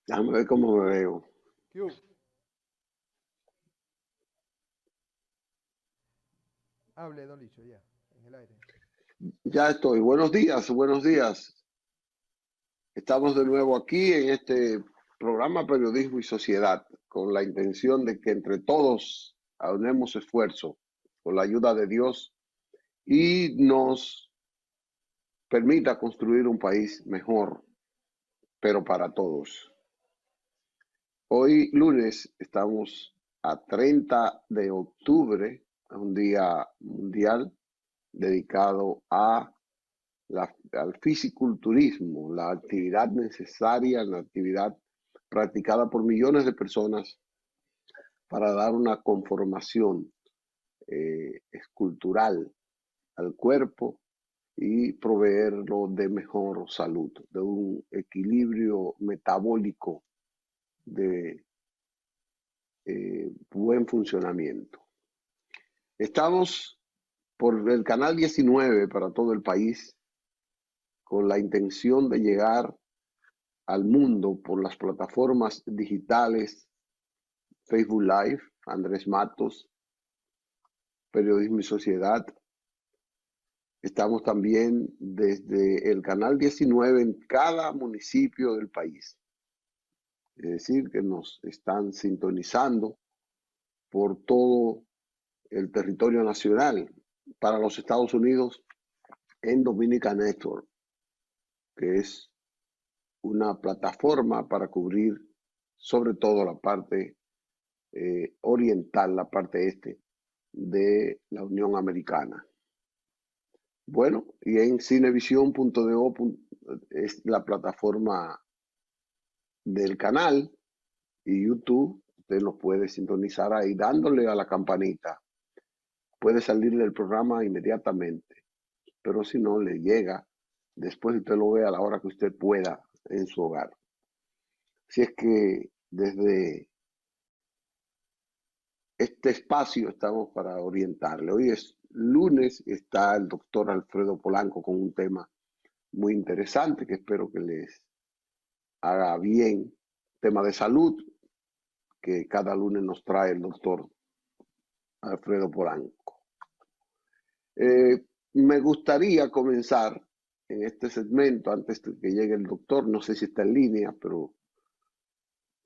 Déjame ver cómo me veo. ¿Qué hubo? Hable, don Licho, ya, en el aire. Ya estoy. Buenos días, buenos días. Estamos de nuevo aquí en este programa Periodismo y Sociedad con la intención de que entre todos aunemos esfuerzo con la ayuda de Dios y nos permita construir un país mejor, pero para todos. Hoy lunes estamos a 30 de octubre, un día mundial dedicado al fisiculturismo, la actividad necesaria, la actividad practicada por millones de personas para dar una conformación escultural al cuerpo y proveerlo de mejor salud, de un equilibrio metabólico, de buen funcionamiento. Estamos por el canal 19 para todo el país con la intención de llegar al mundo por las plataformas digitales, Facebook Live, Andrés Matos, Periodismo y Sociedad. Estamos también desde el canal 19 en cada municipio del país. Es decir, que nos están sintonizando por todo el territorio nacional. Para los Estados Unidos, en Dominica Network, que es una plataforma para cubrir sobre todo la parte oriental, la parte este de la Unión Americana. Bueno, y en cinevision.do es la plataforma del canal y YouTube. Usted nos puede sintonizar ahí dándole a la campanita. Puede salir del programa inmediatamente, pero si no, le llega. Después usted lo ve a la hora que usted pueda en su hogar. Si es que desde este espacio estamos para orientarle. Hoy es lunes, está el doctor Alfredo Polanco con un tema muy interesante que espero que les haga bien. Tema de salud que cada lunes nos trae el doctor Alfredo Polanco. Me gustaría comenzar en este segmento, antes de que llegue el doctor, no sé si está en línea, pero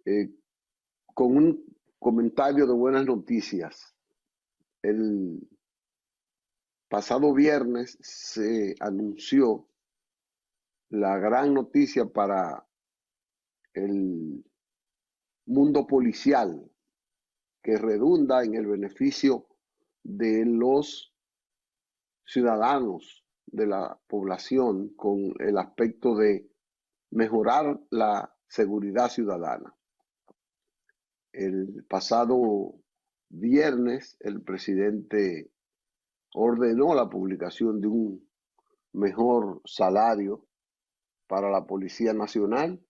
eh, con un comentario de buenas noticias. El pasado viernes se anunció la gran noticia para el mundo policial que redunda en el beneficio de los ciudadanos, de la población, con el aspecto de mejorar la seguridad ciudadana. El pasado viernes el presidente ordenó la publicación de un mejor salario para la Policía Nacional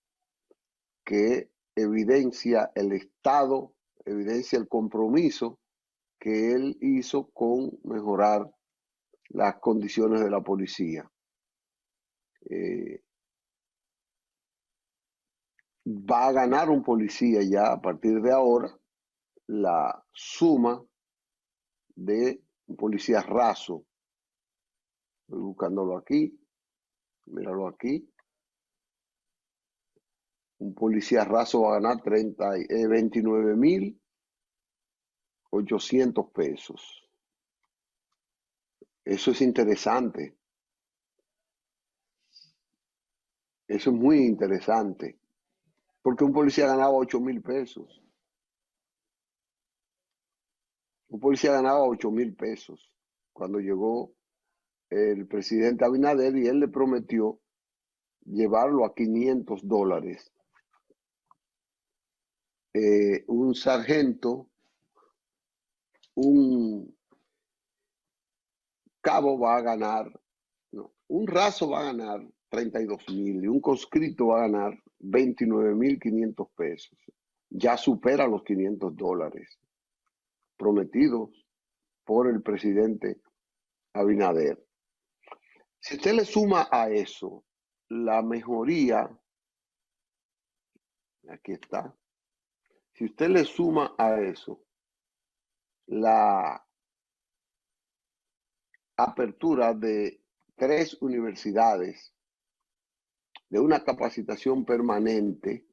que evidencia el Estado, evidencia el compromiso que él hizo con mejorar las condiciones de la policía. Va a ganar un policía ya a partir de ahora la suma de un policía raso. Estoy buscándolo aquí, míralo aquí. Un policía raso va a ganar 29.800 pesos. Eso es interesante. Eso es muy interesante. Porque un policía ganaba 8.000 pesos. Un policía ganaba 8.000 pesos cuando llegó el presidente Abinader y él le prometió llevarlo a $500. Un sargento, un cabo va a ganar, no, un raso va a ganar 32.000 y un conscripto va a ganar 29.500 pesos. Ya supera los $500 prometidos por el presidente Abinader. Si usted le suma a eso la mejoría Aquí está. Si usted le suma a eso la apertura de 3 universidades, de una capacitación permanente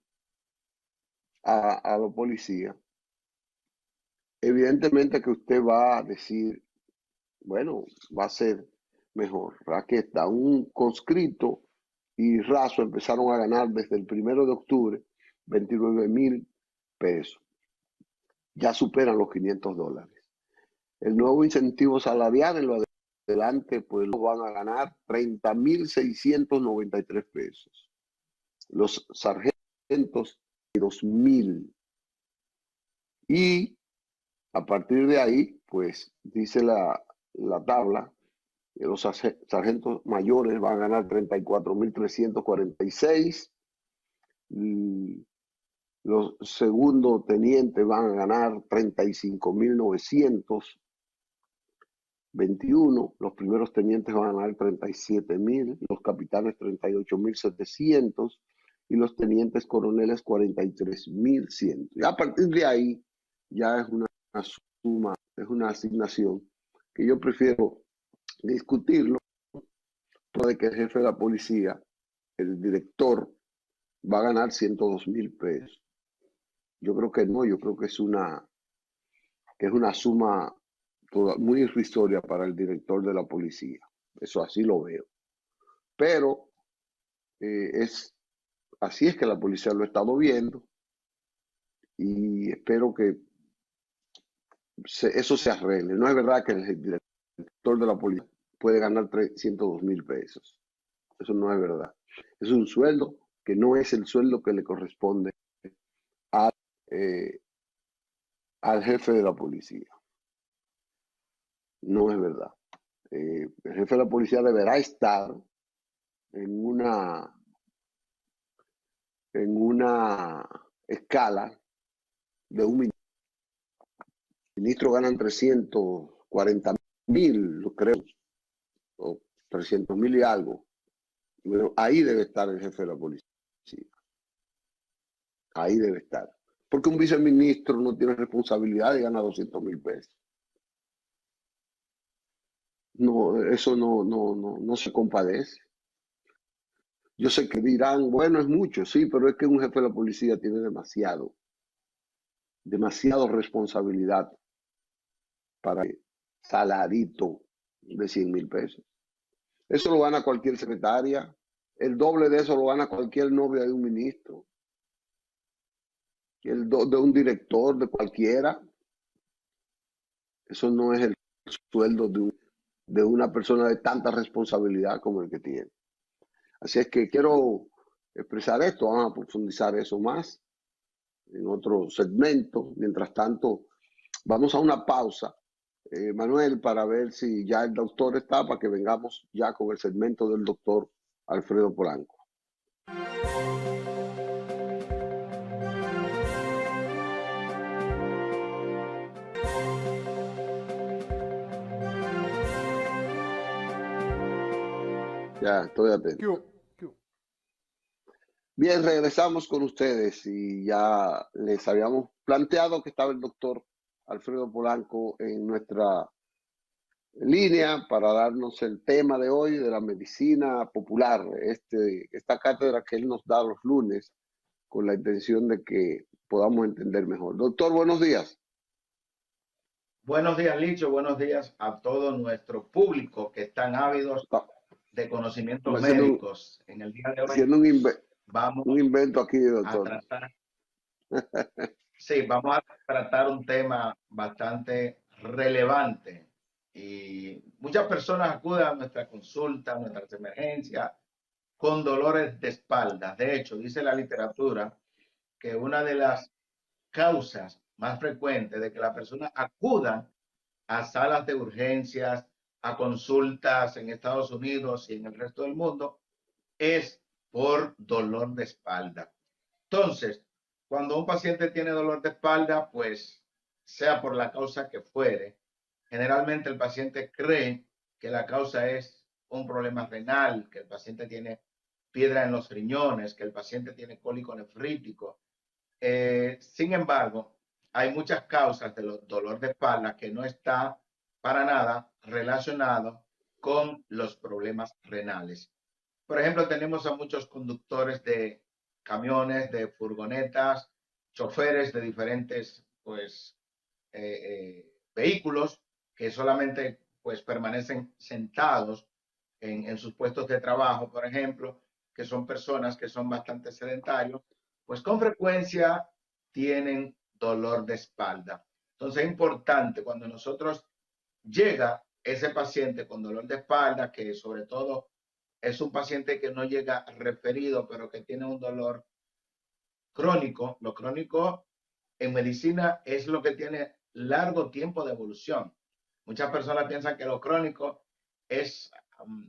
a los policías, evidentemente que usted va a decir, bueno, va a ser mejor. Aquí está, un conscripto y raso empezaron a ganar desde el 1 de octubre 29,000 pesos. Ya superan los $500. El nuevo incentivo salarial en lo adelante, pues lo van a ganar 30,693 pesos. Los sargentos, 2,000. Y a partir de ahí, pues dice la tabla, que los sargentos mayores van a ganar 34,346. Los segundos tenientes van a ganar 35,921. Los primeros tenientes van a ganar 37,000. Los capitanes 38,700. Y los tenientes coroneles 43,100. Y a partir de ahí ya es una suma, es una asignación que yo prefiero discutirlo, de que el jefe de la policía, el director, va a ganar 102,000 pesos. Yo creo que no, yo creo que es una suma muy irrisoria para el director de la policía. Eso así lo veo. Pero así es que la policía lo ha estado viendo y espero que eso se arregle. No es verdad que el director de la policía puede ganar 102,000 pesos. Eso no es verdad. Es un sueldo que no es el sueldo que le corresponde eh, al jefe de la policía. No es verdad. El jefe de la policía deberá estar en una escala de un ministro. Ministros ganan 340,000, lo creo, o 300,000 y algo. Bueno, ahí debe estar el jefe de la policía. Ahí debe estar. Porque un viceministro no tiene responsabilidad y gana 200,000 pesos. No, eso no se compadece. Yo sé que dirán, bueno, es mucho, sí, pero es que un jefe de la policía tiene demasiado responsabilidad para el salarito de 100,000 pesos. Eso lo gana cualquier secretaria, el doble de eso lo gana cualquier novia de un ministro, de un director, de cualquiera. Eso no es el sueldo de una persona de tanta responsabilidad como el que tiene. Así es que quiero expresar esto, vamos a profundizar eso más en otro segmento. Mientras tanto, vamos a una pausa, Manuel, para ver si ya el doctor está, para que vengamos ya con el segmento del doctor Alfredo Polanco. Ya, estoy atento. Bien, regresamos con ustedes y ya les habíamos planteado que estaba el doctor Alfredo Polanco en nuestra línea para darnos el tema de hoy de la medicina popular, esta cátedra que él nos da los lunes con la intención de que podamos entender mejor. Doctor, buenos días. Buenos días, Licho. Buenos días a todo nuestro público que están ávidos de conocimientos médicos. En el día de hoy vamos un invento aquí, doctor. A tratar, sí, vamos a tratar un tema bastante relevante y muchas personas acuden a nuestra consulta, a nuestras emergencias con dolores de espalda. De hecho, dice la literatura que una de las causas más frecuentes de que la persona acuda a salas de urgencias, a consultas en Estados Unidos y en el resto del mundo, es por dolor de espalda. Entonces, cuando un paciente tiene dolor de espalda, pues sea por la causa que fuere, generalmente el paciente cree que la causa es un problema renal, que el paciente tiene piedra en los riñones, que el paciente tiene cólico nefrítico, Sin embargo, hay muchas causas del dolor de espalda que no está para nada relacionado con los problemas renales. Por ejemplo, tenemos a muchos conductores de camiones, de furgonetas, choferes de diferentes pues, vehículos que solamente pues, permanecen sentados en sus puestos de trabajo, por ejemplo, que son personas que son bastante sedentarios, pues con frecuencia tienen dolor de espalda. Entonces es importante cuando nosotros llega ese paciente con dolor de espalda, que sobre todo es un paciente que no llega referido, pero que tiene un dolor crónico. Lo crónico en medicina es lo que tiene largo tiempo de evolución. Muchas personas piensan que lo crónico es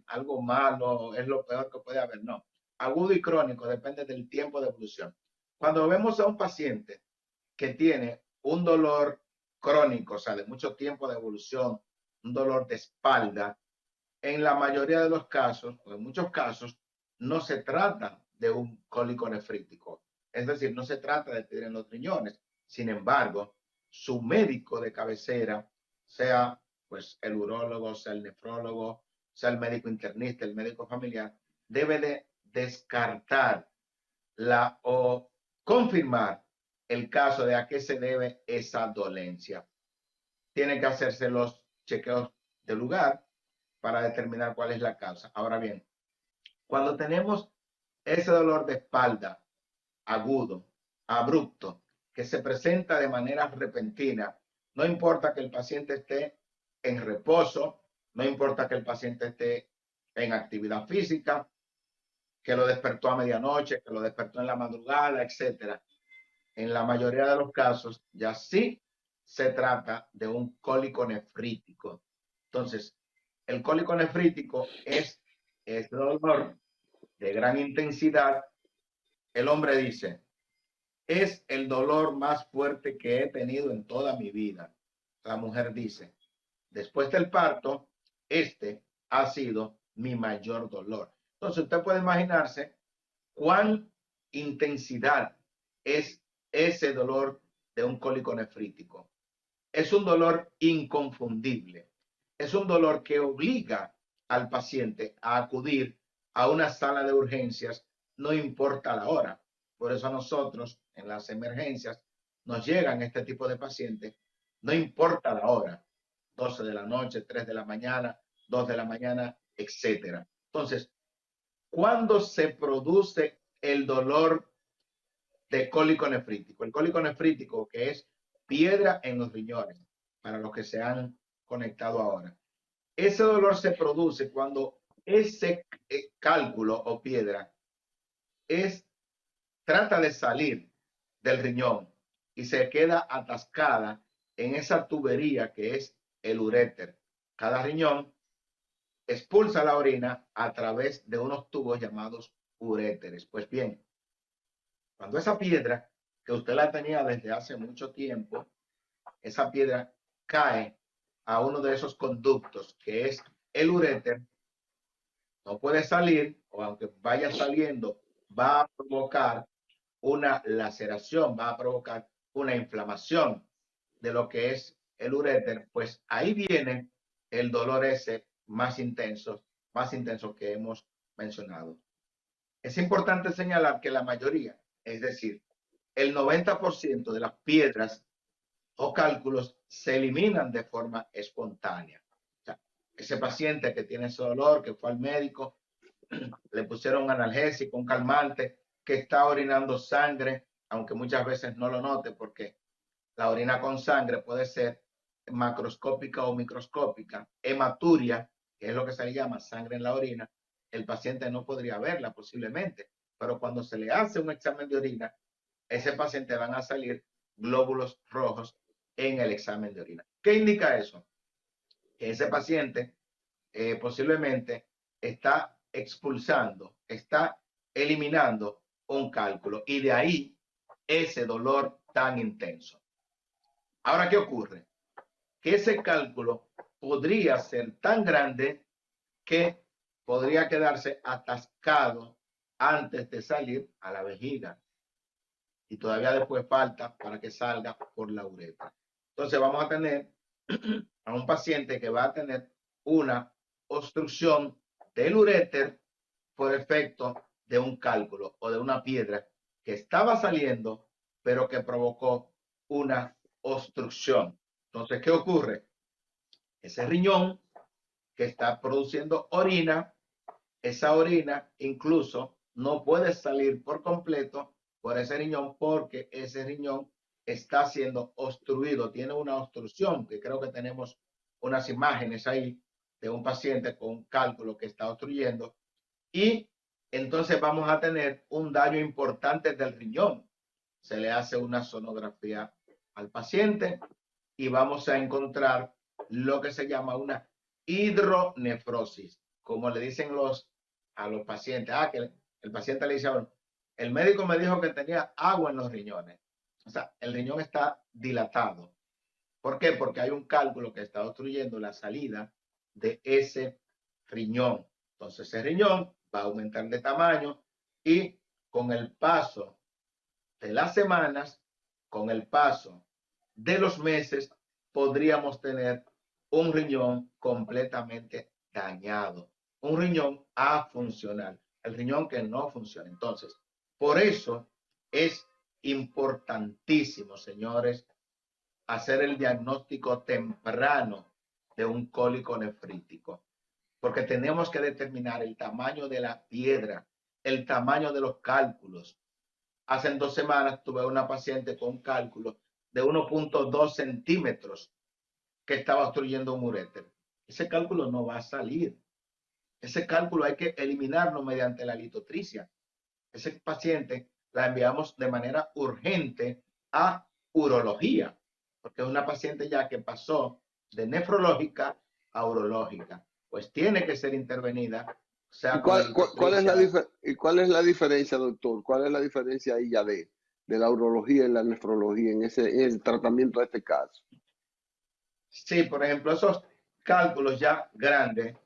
algo malo, es lo peor que puede haber. No, agudo y crónico depende del tiempo de evolución. Cuando vemos a un paciente que tiene un dolor crónico, o sea, de mucho tiempo de evolución, un dolor de espalda, en la mayoría de los casos, o en muchos casos, no se trata de un cólico nefrítico. Es decir, no se trata de tener en los riñones. Sin embargo, su médico de cabecera, sea pues el urólogo, sea el nefrólogo, sea el médico internista, el médico familiar, debe de descartar o confirmar el caso de a qué se debe esa dolencia. Tiene que hacerse los chequeos de lugar para determinar cuál es la causa. Ahora bien, cuando tenemos ese dolor de espalda agudo, abrupto, que se presenta de manera repentina, no importa que el paciente esté en reposo, no importa que el paciente esté en actividad física, que lo despertó a medianoche, que lo despertó en la madrugada, etcétera. En la mayoría de los casos ya sí se trata de un cólico nefrítico. Entonces, el cólico nefrítico es dolor de gran intensidad. El hombre dice, es el dolor más fuerte que he tenido en toda mi vida. La mujer dice, después del parto, este ha sido mi mayor dolor. Entonces, usted puede imaginarse cuán intensidad es ese dolor de un cólico nefrítico. Es un dolor inconfundible. Es un dolor que obliga al paciente a acudir a una sala de urgencias, no importa la hora. Por eso a nosotros en las emergencias nos llegan este tipo de pacientes, no importa la hora, 12 de la noche, 3 de la mañana, 2 de la mañana, etcétera. Entonces, ¿cuándo se produce el dolor de cólico nefrítico? El cólico nefrítico, que es piedra en los riñones, para los que se han conectado ahora. Ese dolor se produce cuando ese cálculo o piedra trata de salir del riñón y se queda atascada en esa tubería que es el uréter. Cada riñón expulsa la orina a través de unos tubos llamados uréteres. Pues bien, cuando esa piedra, que usted la tenía desde hace mucho tiempo, esa piedra cae a uno de esos conductos que es el uréter, no puede salir, o aunque vaya saliendo, va a provocar una laceración, va a provocar una inflamación de lo que es el uréter, pues ahí viene el dolor ese más intenso que hemos mencionado. Es importante señalar que la mayoría, es decir, el 90% de las piedras o cálculos se eliminan de forma espontánea. O sea, ese paciente que tiene ese dolor, que fue al médico, le pusieron un analgésico, un calmante, que está orinando sangre, aunque muchas veces no lo note porque la orina con sangre puede ser macroscópica o microscópica, hematuria, que es lo que se le llama sangre en la orina, el paciente no podría verla posiblemente, pero cuando se le hace un examen de orina, ese paciente van a salir glóbulos rojos en el examen de orina. ¿Qué indica eso? Que ese paciente posiblemente está expulsando, está eliminando un cálculo y de ahí ese dolor tan intenso. Ahora, ¿qué ocurre? Que ese cálculo podría ser tan grande que podría quedarse atascado antes de salir a la vejiga. y todavía después falta para que salga por la uretra. Entonces vamos a tener a un paciente que va a tener una obstrucción del uréter por efecto de un cálculo o de una piedra que estaba saliendo, pero que provocó una obstrucción. Entonces, ¿qué ocurre? Ese riñón que está produciendo orina, esa orina incluso no puede salir por completo por ese riñón porque ese riñón está siendo obstruido, tiene una obstrucción, que creo que tenemos unas imágenes ahí de un paciente con un cálculo que está obstruyendo, y entonces vamos a tener un daño importante del riñón. Se le hace una sonografía al paciente y vamos a encontrar lo que se llama una hidronefrosis, como le dicen a los pacientes. Que el paciente le dice, bueno, el médico me dijo que tenía agua en los riñones. O sea, el riñón está dilatado. ¿Por qué? Porque hay un cálculo que está obstruyendo la salida de ese riñón. Entonces, ese riñón va a aumentar de tamaño y con el paso de las semanas, con el paso de los meses, podríamos tener un riñón completamente dañado, un riñón afuncional, el riñón que no funciona. Entonces, por eso es importantísimo, señores, hacer el diagnóstico temprano de un cólico nefrítico, porque tenemos que determinar el tamaño de la piedra, el tamaño de los cálculos. Hace 2 semanas tuve una paciente con un cálculo de 1.2 centímetros que estaba obstruyendo un uréter. Ese cálculo no va a salir. Ese cálculo hay que eliminarlo mediante la litotricia. Ese paciente la enviamos de manera urgente a urología, porque es una paciente ya que pasó de nefrológica a urológica. Pues tiene que ser intervenida. O sea, ¿Y cuál es la diferencia, doctor? ¿Cuál es la diferencia ahí ya de la urología y la nefrología en el tratamiento de este caso? Sí, por ejemplo, esos cálculos ya grandes,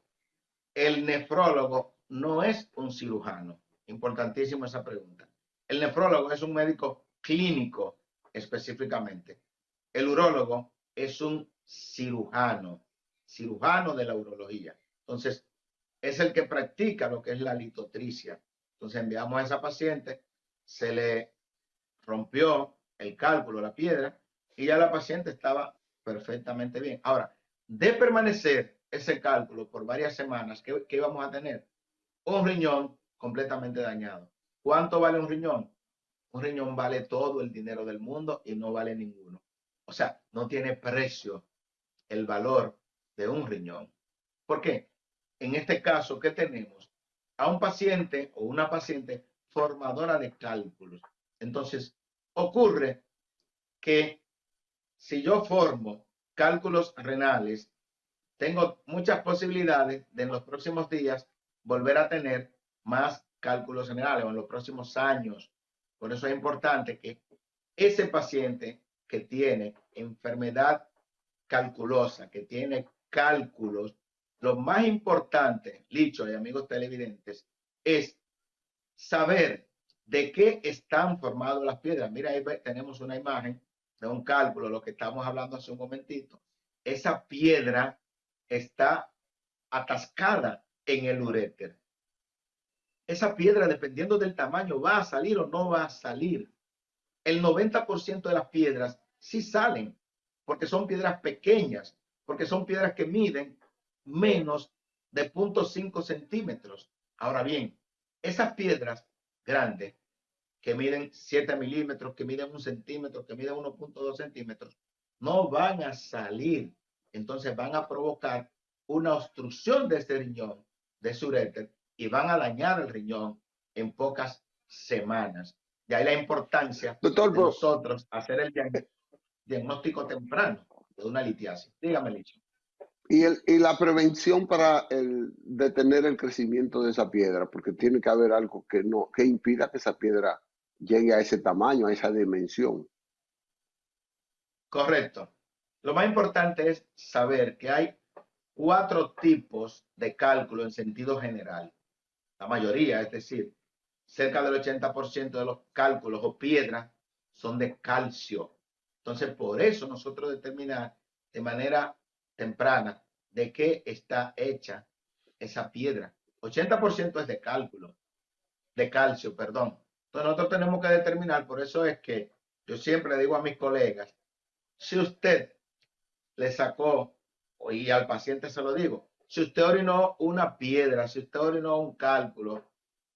el nefrólogo no es un cirujano. Importantísimo esa pregunta. El nefrólogo es un médico clínico específicamente. El urólogo es un cirujano de la urología. Entonces, es el que practica lo que es la litotricia. Entonces, enviamos a esa paciente, se le rompió el cálculo, la piedra, y ya la paciente estaba perfectamente bien. Ahora, de permanecer ese cálculo por varias semanas, ¿qué íbamos a tener? Un riñón completamente dañado. ¿Cuánto vale un riñón? Un riñón vale todo el dinero del mundo y no vale ninguno. O sea, no tiene precio el valor de un riñón. ¿Por qué? En este caso, ¿qué tenemos? A un paciente o una paciente formadora de cálculos. Entonces, ocurre que si yo formo cálculos renales, tengo muchas posibilidades de en los próximos días volver a tener más cálculos renales o en los próximos años. Por eso es importante que ese paciente que tiene enfermedad calculosa, que tiene cálculos, lo más importante, Licho y amigos televidentes, es saber de qué están formadas las piedras. Mira, ahí tenemos una imagen de un cálculo, lo que estamos hablando hace un momentito. Esa piedra está atascada en el uréter. Esa piedra, dependiendo del tamaño, va a salir o no va a salir. El 90% de las piedras sí salen, porque son piedras pequeñas, porque son piedras que miden menos de 0.5 centímetros. Ahora bien, esas piedras grandes, que miden 7 milímetros, que miden 1 centímetro, que miden 1.2 centímetros, no van a salir. Entonces van a provocar una obstrucción de este riñón, de su uréter, y van a dañar el riñón en pocas semanas. De ahí la importancia Doctor, de nosotros hacer el diagnóstico temprano de una litiasis. Dígame, Licho. y la prevención para detener el crecimiento de esa piedra, porque tiene que haber algo que impida que esa piedra llegue a ese tamaño, a esa dimensión. Correcto. Lo más importante es saber que hay 4 tipos de cálculo en sentido general. La mayoría, es decir, cerca del 80% de los cálculos o piedras son de calcio. Entonces, por eso nosotros determinar de manera temprana de qué está hecha esa piedra. 80% es de cálculo, de calcio, perdón. Entonces nosotros tenemos que determinar, por eso es que yo siempre digo a mis colegas, si usted le sacó, y al paciente se lo digo, si usted orinó una piedra, si usted orinó un cálculo,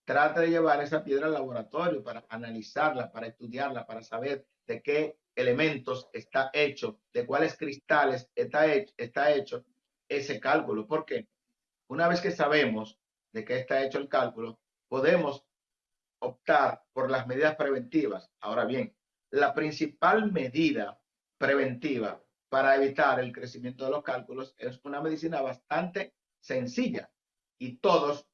trate de llevar esa piedra al laboratorio para analizarla, para estudiarla, para saber de qué elementos está hecho, de cuáles cristales está hecho ese cálculo. Porque una vez que sabemos de qué está hecho el cálculo, podemos optar por las medidas preventivas. Ahora bien, la principal medida preventiva para evitar el crecimiento de los cálculos es una medicina bastante sencilla y todos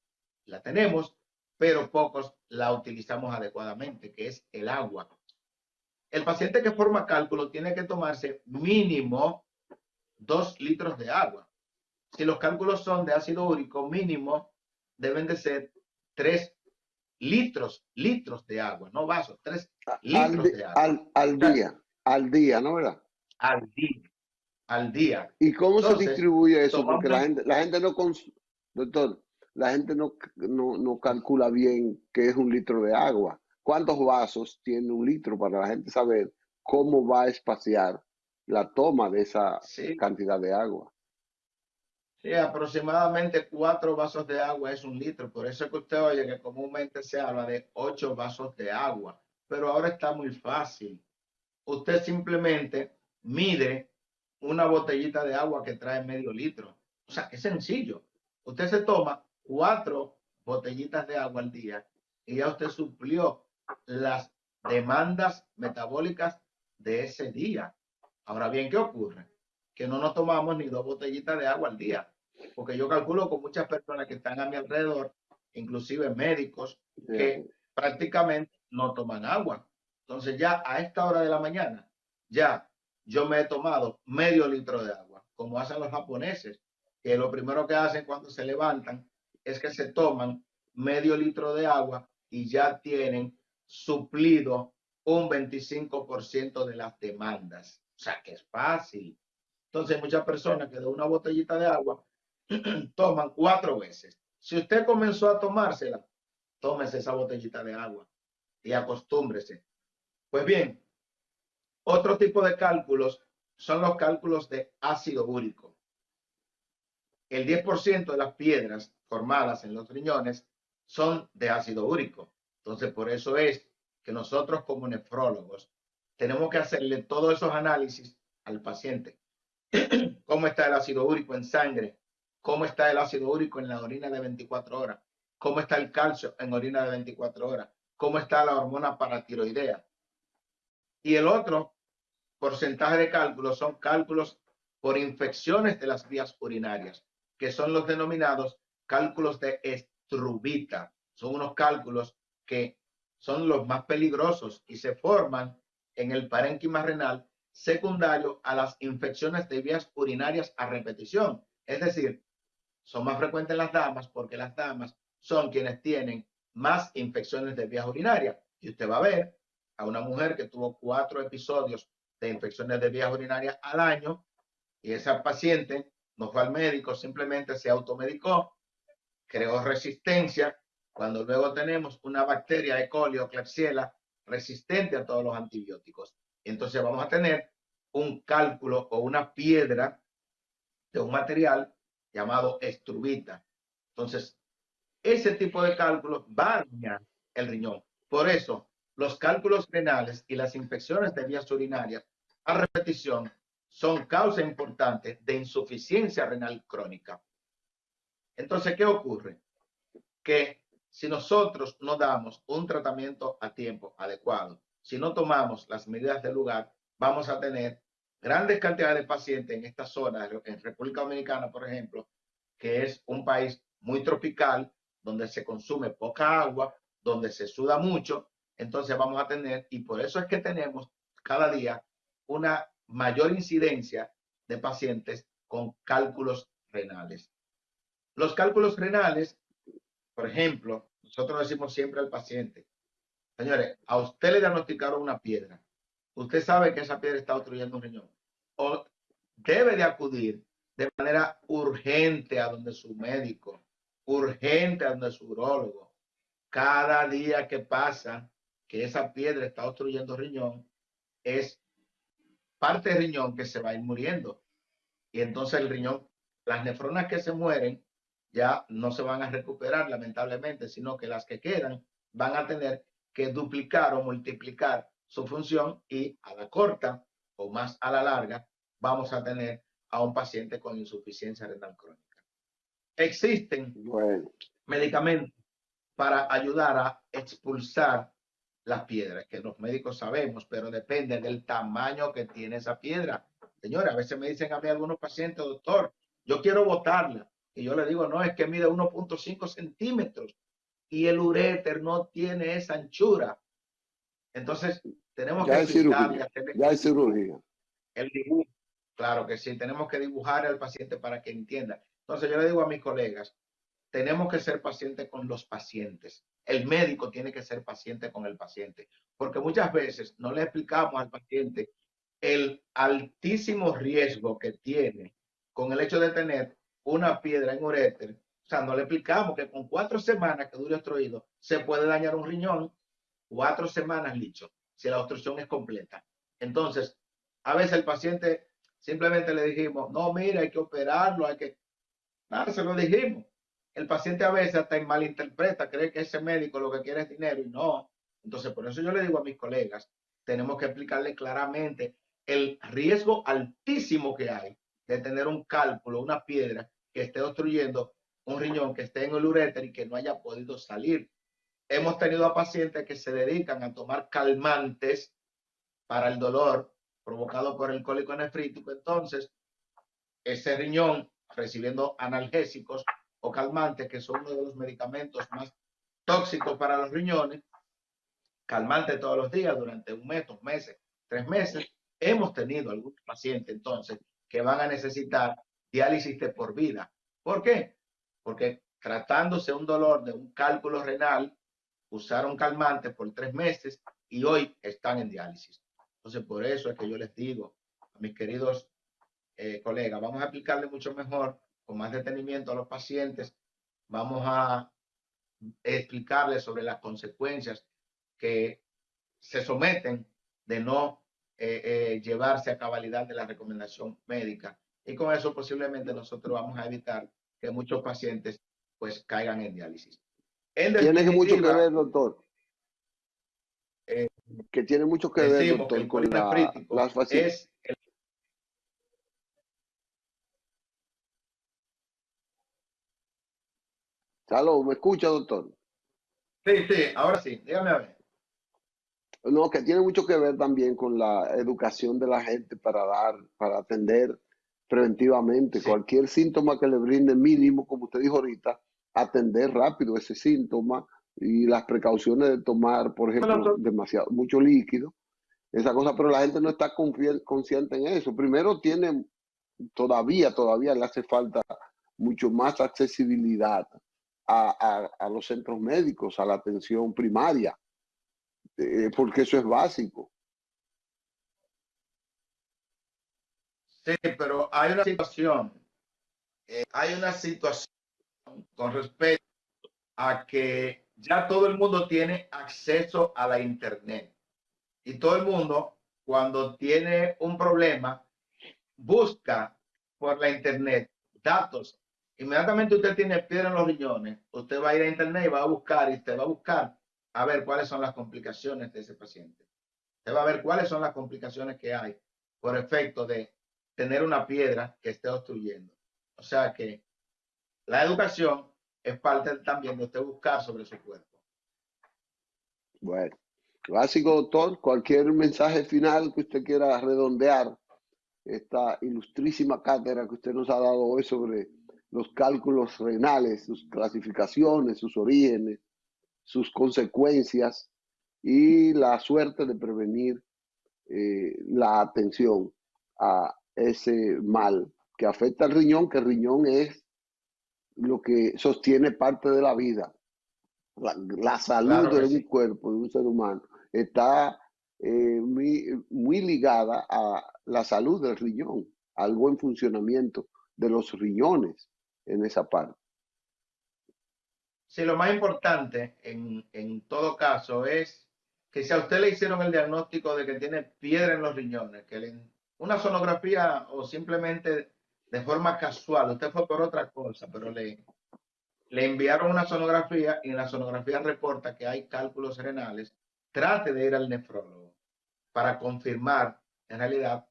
la tenemos, pero pocos la utilizamos adecuadamente, que es el agua. El paciente que forma cálculo tiene que tomarse mínimo 2 litros de agua. Si los cálculos son de ácido úrico, mínimo deben de ser 3 litros de agua, no vasos, 3 litros de agua. Al día, ¿no, verdad? Al día, al día. ¿Y cómo se Entonces, distribuye eso? Porque tomamos, la gente no, doctor, la gente no calcula bien qué es un litro de agua. ¿Cuántos vasos tiene un litro para la gente saber cómo va a espaciar la toma de esa sí, cantidad de agua? sí, aproximadamente 4 vasos de agua es un litro. Por eso es que usted oye que comúnmente se habla de 8 vasos de agua. Pero ahora está muy fácil. Usted simplemente mide una botellita de agua que trae medio litro. O sea, es sencillo. Usted se toma 4 botellitas de agua al día y ya usted suplió las demandas metabólicas de ese día. Ahora bien, ¿qué ocurre? Que no nos tomamos ni 2 botellitas de agua al día, porque yo calculo con muchas personas que están a mi alrededor, inclusive médicos, que prácticamente no toman agua. Entonces ya a esta hora de la mañana, ya yo me he tomado medio litro de agua, como hacen los japoneses, que lo primero que hacen cuando se levantan es que se toman medio litro de agua y ya tienen suplido un 25% de las demandas. O sea, que es fácil. Entonces, muchas personas que de una botellita de agua toman 4 veces. Si usted comenzó a tomársela, tómese esa botellita de agua y acostúmbrese. Pues bien, otro tipo de cálculos son los cálculos de ácido úrico. El 10% de las piedras formadas en los riñones son de ácido úrico. Entonces, por eso es que nosotros como nefrólogos tenemos que hacerle todos esos análisis al paciente. ¿Cómo está el ácido úrico en sangre? ¿Cómo está el ácido úrico en la orina de 24 horas? ¿Cómo está el calcio en orina de 24 horas? ¿Cómo está la hormona paratiroidea? Y el otro porcentaje de cálculos son cálculos por infecciones de las vías urinarias, que son los denominados cálculos de Struvita. Son unos cálculos que son los más peligrosos y se forman en el parénquima renal secundario a las infecciones de vías urinarias a repetición. Es decir, son más frecuentes en las damas porque las damas son quienes tienen más infecciones de vías urinarias. Y usted va a ver a una mujer que tuvo 4 episodios de infecciones de vías urinarias al año y esa paciente no fue al médico, simplemente se automedicó, creó resistencia, cuando luego tenemos una bacteria E. coli o Klebsiella resistente a todos los antibióticos. Entonces vamos a tener un cálculo o una piedra de un material llamado estruvita. Entonces, ese tipo de cálculos va a dañar el riñón. Por eso, los cálculos renales y las infecciones de vías urinarias a repetición son causa importante de insuficiencia renal crónica. Entonces, ¿qué ocurre? Que si nosotros no damos un tratamiento a tiempo adecuado, si no tomamos las medidas del lugar, vamos a tener grandes cantidades de pacientes en esta zona, en República Dominicana, por ejemplo, que es un país muy tropical, donde se consume poca agua, donde se suda mucho, entonces vamos a tener, y por eso es que tenemos cada día una mayor incidencia de pacientes con cálculos renales. Los cálculos renales, por ejemplo, nosotros decimos siempre al paciente, señores, a usted le diagnosticaron una piedra, usted sabe que esa piedra está obstruyendo un riñón, o debe de acudir de manera urgente a donde su médico, urgente a donde su urólogo. Cada día que pasa que esa piedra está obstruyendo riñón, es parte del riñón que se va a ir muriendo. Y entonces el riñón, las nefronas que se mueren, ya no se van a recuperar lamentablemente, sino que las que quedan van a tener que duplicar o multiplicar su función y a la corta o más a la larga vamos a tener a un paciente con insuficiencia renal crónica. Existen medicamentos para ayudar a expulsar las piedras, que los médicos sabemos, pero depende del tamaño que tiene esa piedra. Señora, a veces me dicen a mí algunos pacientes, doctor, yo quiero botarla. Y yo le digo, no, es que mide 1.5 centímetros y el uréter no tiene esa anchura. Entonces, tenemos ya que es cirugía, ya es cirugía. El dibujo, claro que sí, tenemos que dibujar al paciente para que entienda. Entonces, yo le digo a mis colegas, tenemos que ser pacientes con los pacientes. El médico tiene que ser paciente con el paciente, porque muchas veces no le explicamos al paciente el altísimo riesgo que tiene con el hecho de tener una piedra en uréter. O sea, no le explicamos que con 4 semanas que dure obstruido se puede dañar un riñón. 4 semanas, licho, si la obstrucción es completa. Entonces, a veces el paciente simplemente le dijimos, no, mira, hay que operarlo, hay que... Nada, se lo dijimos. El paciente a veces hasta malinterpreta, cree que ese médico lo que quiere es dinero y no. Entonces, por eso yo le digo a mis colegas, tenemos que explicarle claramente el riesgo altísimo que hay de tener un cálculo, una piedra que esté obstruyendo un riñón, que esté en el uréter y que no haya podido salir. Hemos tenido a pacientes que se dedican a tomar calmantes para el dolor provocado por el cólico nefrítico. Entonces, ese riñón recibiendo analgésicos o calmantes, que son uno de los medicamentos más tóxicos para los riñones, calmante todos los días durante un mes, 2 meses, 3 meses. Hemos tenido algunos pacientes entonces que van a necesitar diálisis de por vida. ¿Por qué? Porque tratándose un dolor de un cálculo renal, usaron calmante por 3 meses y hoy están en diálisis. Entonces, por eso es que yo les digo a mis queridos colegas, vamos a aplicarle mucho mejor, con más detenimiento a los pacientes, vamos a explicarles sobre las consecuencias que se someten de no llevarse a cabalidad de la recomendación médica. Y con eso posiblemente nosotros vamos a evitar que muchos pacientes pues caigan en diálisis. Tiene mucho que ver, doctor. Que tiene mucho que ver, doctor, que con las facilidades. Salud, ¿me escucha, doctor? Sí, sí, ahora sí, dígame a ver. No, que tiene mucho que ver también con la educación de la gente para atender preventivamente cualquier síntoma que le brinde mínimo, como usted dijo ahorita, atender rápido ese síntoma y las precauciones de tomar, por ejemplo, mucho líquido, esa cosa, pero la gente no está consciente en eso. Primero todavía le hace falta mucho más accesibilidad a los centros médicos, a la atención primaria, porque eso es básico. Sí, pero hay una situación con respecto a que ya todo el mundo tiene acceso a la internet y todo el mundo cuando tiene un problema busca por la internet datos. Inmediatamente usted tiene piedra en los riñones, usted va a ir a internet y va a buscar y usted va a buscar a ver cuáles son las complicaciones de ese paciente. Usted va a ver cuáles son las complicaciones que hay por efecto de tener una piedra que esté obstruyendo. O sea que la educación es parte también de usted buscar sobre su cuerpo. Bueno, básico, doctor, cualquier mensaje final que usted quiera redondear esta ilustrísima cátedra que usted nos ha dado hoy sobre los cálculos renales, sus clasificaciones, sus orígenes, sus consecuencias y la suerte de prevenir la atención a ese mal que afecta al riñón, que el riñón es lo que sostiene parte de la vida. La salud de un cuerpo, de un ser humano, está muy ligada a la salud del riñón, al buen funcionamiento de los riñones en esa parte. Sí, lo más importante en todo caso es que si a usted le hicieron el diagnóstico de que tiene piedra en los riñones, una sonografía o simplemente de forma casual, usted fue por otra cosa, pero le enviaron una sonografía y en la sonografía reporta que hay cálculos renales, trate de ir al nefrólogo para confirmar en realidad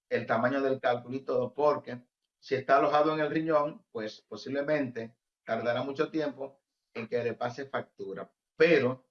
el tamaño del cálculo y todo, porque si está alojado en el riñón, pues posiblemente tardará mucho tiempo en que le pase factura. Pero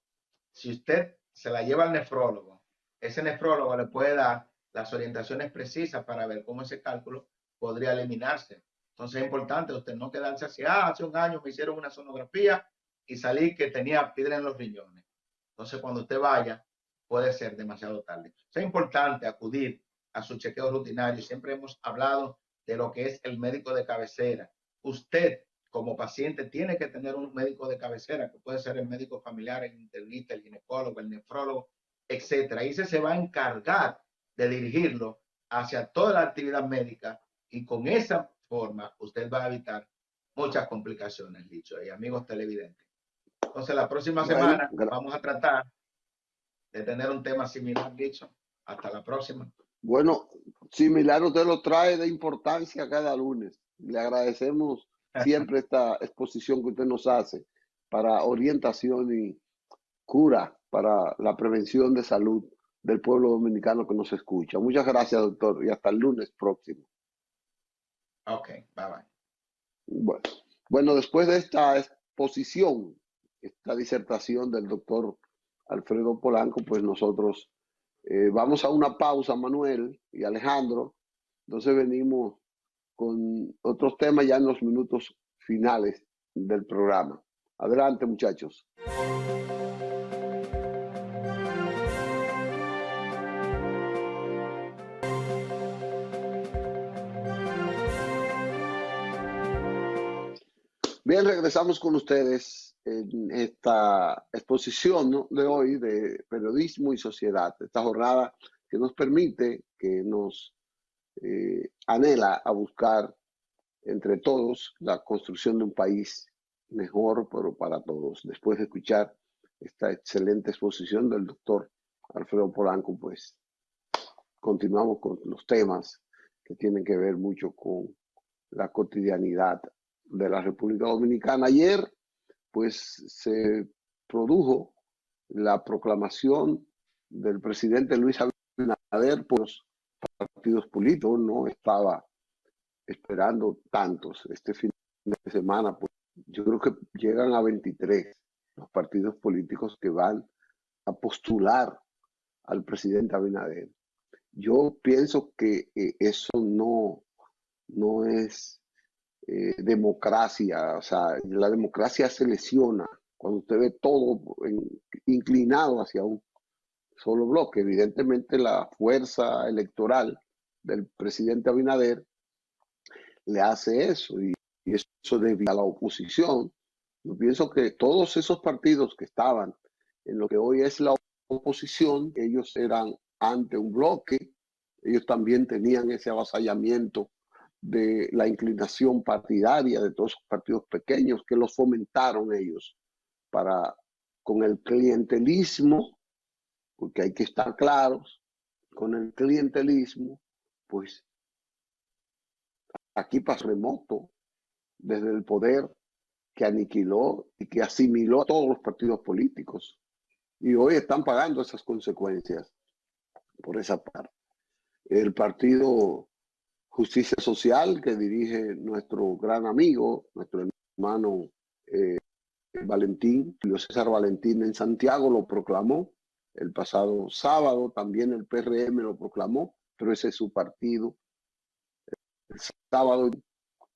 si usted se la lleva al nefrólogo, ese nefrólogo le puede dar las orientaciones precisas para ver cómo ese cálculo podría eliminarse. Entonces es importante usted no quedarse así, hace un año me hicieron una sonografía y salí que tenía piedra en los riñones. Entonces cuando usted vaya, puede ser demasiado tarde. Es importante acudir a su chequeo rutinario. Siempre hemos hablado de lo que es el médico de cabecera. Usted, como paciente, tiene que tener un médico de cabecera, que puede ser el médico familiar, el internista, el ginecólogo, el nefrólogo, etcétera. Y se va a encargar de dirigirlo hacia toda la actividad médica y con esa forma usted va a evitar muchas complicaciones, dicho, y amigos televidentes. Entonces, la próxima semana vamos a tratar de tener un tema similar, dicho. Hasta la próxima. Bueno, similar usted lo trae de importancia cada lunes. Le agradecemos siempre esta exposición que usted nos hace para orientación y cura para la prevención de salud del pueblo dominicano que nos escucha. Muchas gracias, doctor, y hasta el lunes próximo. Ok, bye bye. Bueno, después de esta exposición, esta disertación del doctor Alfredo Polanco, pues nosotros vamos a una pausa, Manuel y Alejandro. Entonces venimos con otros temas ya en los minutos finales del programa. Adelante, muchachos. Bien, regresamos con ustedes en esta exposición, ¿no?, de hoy de periodismo y sociedad, esta jornada que nos permite, que nos anhela a buscar entre todos la construcción de un país mejor, pero para todos. Después de escuchar esta excelente exposición del doctor Alfredo Polanco, pues continuamos con los temas que tienen que ver mucho con la cotidianidad de la República Dominicana. Ayer, pues, se produjo la proclamación del presidente Luis Abinader por los partidos políticos. No estaba esperando tantos. Este fin de semana, pues, yo creo que llegan a 23 los partidos políticos que van a postular al presidente Abinader. Yo pienso que eso no es democracia. O sea, la democracia se lesiona cuando usted ve todo inclinado hacia un solo bloque. Evidentemente la fuerza electoral del presidente Abinader le hace eso, y eso debido a la oposición. Yo pienso que todos esos partidos que estaban en lo que hoy es la oposición, ellos eran ante un bloque, ellos también tenían ese avasallamiento de la inclinación partidaria de todos esos partidos pequeños que los fomentaron ellos para, con el clientelismo, porque hay que estar claros, con el clientelismo, pues aquí pasó remoto desde el poder que aniquiló y que asimiló a todos los partidos políticos. Y hoy están pagando esas consecuencias por esa parte. El partido Justicia Social, que dirige nuestro gran amigo, nuestro hermano Valentín, Julio César Valentín, en Santiago, lo proclamó el pasado sábado. También el PRM lo proclamó, pero ese es su partido. El sábado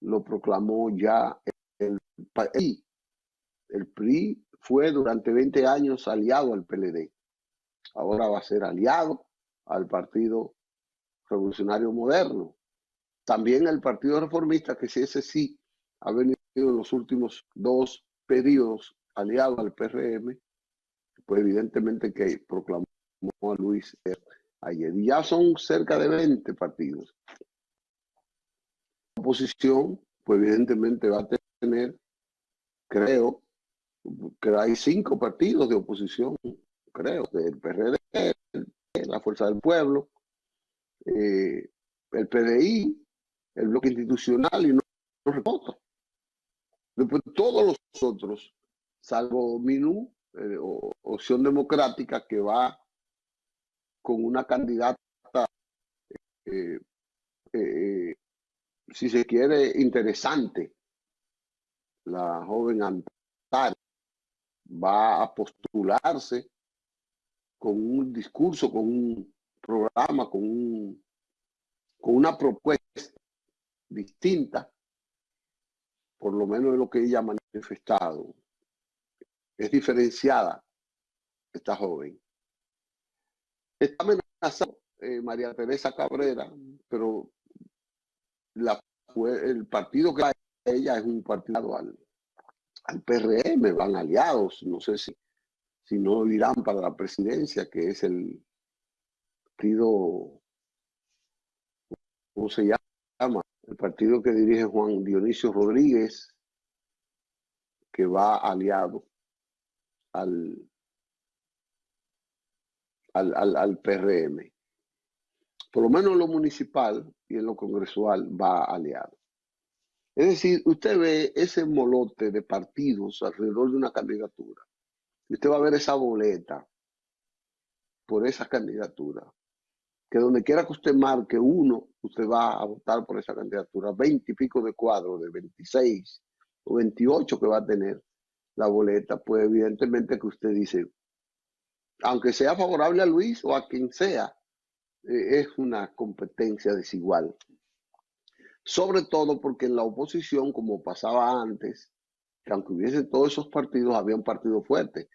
lo proclamó ya el PRI. El PRI fue durante 20 años aliado al PLD. Ahora va a ser aliado al Partido Revolucionario Moderno. También el Partido Reformista, que si ese sí ha venido en los últimos 2 periodos aliado al PRM, pues evidentemente que proclamó a Luis ayer. Y ya son cerca de 20 partidos. La oposición, pues evidentemente va a tener, creo, que hay 5 partidos de oposición, creo, del PRD, la Fuerza del Pueblo, el PDI, el Bloque Institucional y no reporta. Después todos los otros, salvo MINU, Opción Democrática, que va con una candidata, eh, eh, si se quiere, interesante, la joven Antari, va a postularse con un discurso, con un programa, con una propuesta distinta, por lo menos de lo que ella ha manifestado. Es diferenciada esta joven. Está amenazada María Teresa Cabrera, pero el partido que va a ella es un partido al PRM, van aliados, no sé si no irán para la presidencia, que es el partido, ¿cómo se llama? El partido que dirige Juan Dionisio Rodríguez, que va aliado al PRM. Por lo menos en lo municipal y en lo congresual va aliado. Es decir, usted ve ese molote de partidos alrededor de una candidatura. Y usted va a ver esa boleta por esa candidatura. Que donde quiera que usted marque uno, usted va a votar por esa candidatura. 20 y pico de cuadros, de 26 o 28 que va a tener la boleta, pues evidentemente que usted dice, aunque sea favorable a Luis o a quien sea, es una competencia desigual. Sobre todo porque en la oposición, como pasaba antes, que aunque hubiesen todos esos partidos, había un partido fuerte.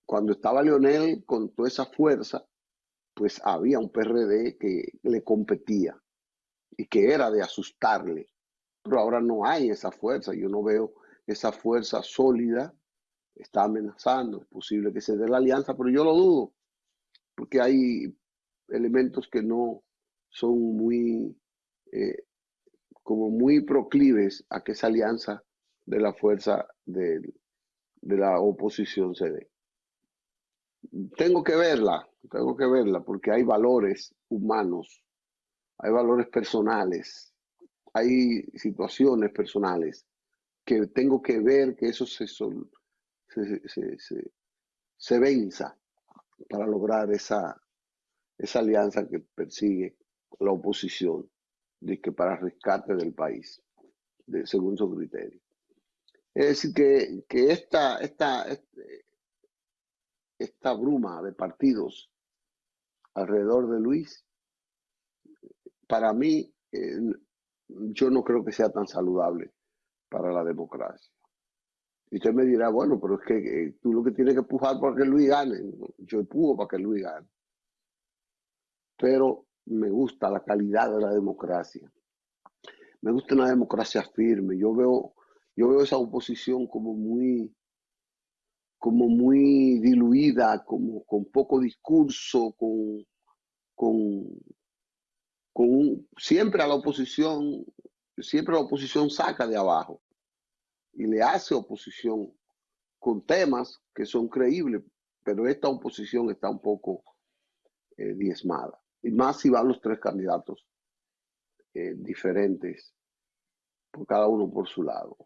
Cuando estaba Leonel con toda esa fuerza, pues había un PRD que le competía y que era de asustarle. Pero ahora no hay esa fuerza, yo no veo esa fuerza sólida, está amenazando, es posible que se dé la alianza, pero yo lo dudo, porque hay elementos que no son muy, como muy proclives a que esa alianza de la fuerza de la oposición se dé. Tengo que verla, porque hay valores humanos, hay valores personales, hay situaciones personales que tengo que ver que eso se venza para lograr esa alianza que persigue la oposición, de que para rescate del país, según su criterio. Es decir, que esta bruma de partidos alrededor de Luis, para mí, yo no creo que sea tan saludable para la democracia. Y usted me dirá, bueno, pero es que tú lo que tienes que empujar para que Luis gane. Yo empujo para que Luis gane. Pero me gusta la calidad de la democracia. Me gusta una democracia firme. Yo veo esa oposición como muy diluida, como con poco discurso, siempre la oposición saca de abajo y le hace oposición con temas que son creíbles, pero esta oposición está un poco diezmada. Y más si van los 3 candidatos diferentes, por cada uno por su lado.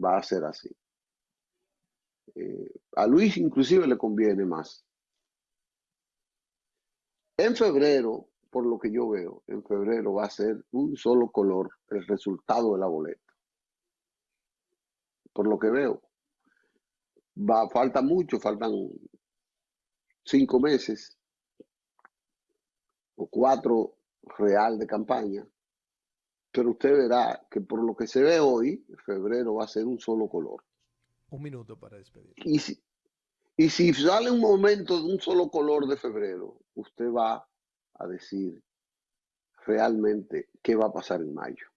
Va a ser así. A Luis inclusive le conviene más. En febrero, por lo que yo veo, en febrero va a ser un solo color el resultado de la boleta. Por lo que veo. Falta mucho, faltan 5 meses o 4 real de campaña, pero usted verá que por lo que se ve hoy, febrero va a ser un solo color. Un minuto para despedir. Y si sale un momento de un solo color de febrero, usted va a decir realmente qué va a pasar en mayo.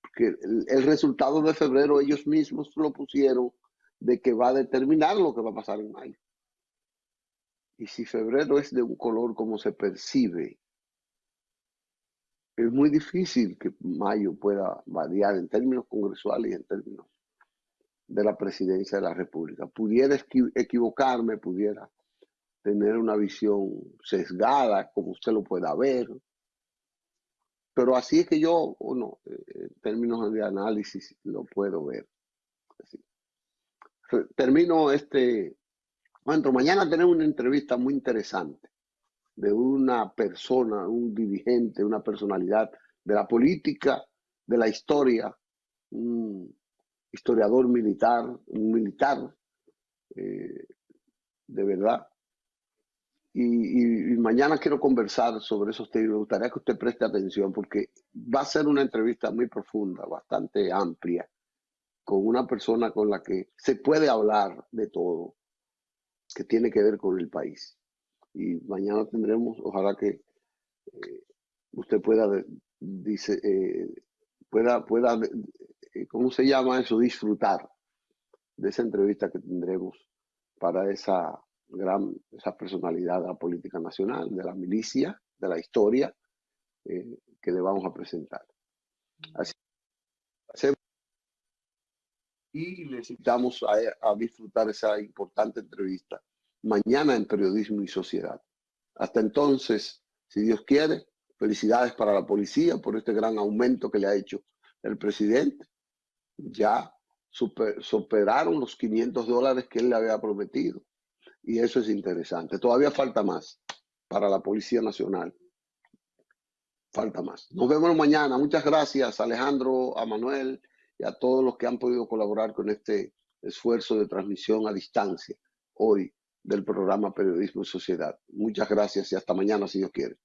Porque el resultado de febrero ellos mismos lo pusieron de que va a determinar lo que va a pasar en mayo. Y si febrero es de un color como se percibe, es muy difícil que mayo pueda variar en términos congresuales y en términos de la presidencia de la República. Pudiera equivocarme, pudiera tener una visión sesgada, como usted lo pueda ver, pero así es que yo, bueno, en términos de análisis, lo puedo ver. Así. Termino bueno, mañana tenemos una entrevista muy interesante de una persona, un dirigente, una personalidad de la política, de la historia, un historiador militar, un militar, de verdad. Y mañana quiero conversar sobre esos temas. Me gustaría que usted preste atención porque va a ser una entrevista muy profunda, bastante amplia, con una persona con la que se puede hablar de todo, que tiene que ver con el país. Y mañana tendremos, ojalá que usted pueda, ¿cómo se llama eso? Disfrutar de esa entrevista que tendremos para esa personalidad de la política nacional, de la milicia, de la historia, que le vamos a presentar. Así y les invitamos a disfrutar esa importante entrevista mañana en Periodismo y Sociedad. Hasta entonces, si Dios quiere, felicidades para la policía por este gran aumento que le ha hecho el presidente. Ya superaron los $500 que él le había prometido. Y eso es interesante. Todavía falta más para la Policía Nacional. Falta más. Nos vemos mañana. Muchas gracias, Alejandro, a Manuel y a todos los que han podido colaborar con este esfuerzo de transmisión a distancia hoy del programa Periodismo y Sociedad. Muchas gracias y hasta mañana, si Dios quiere.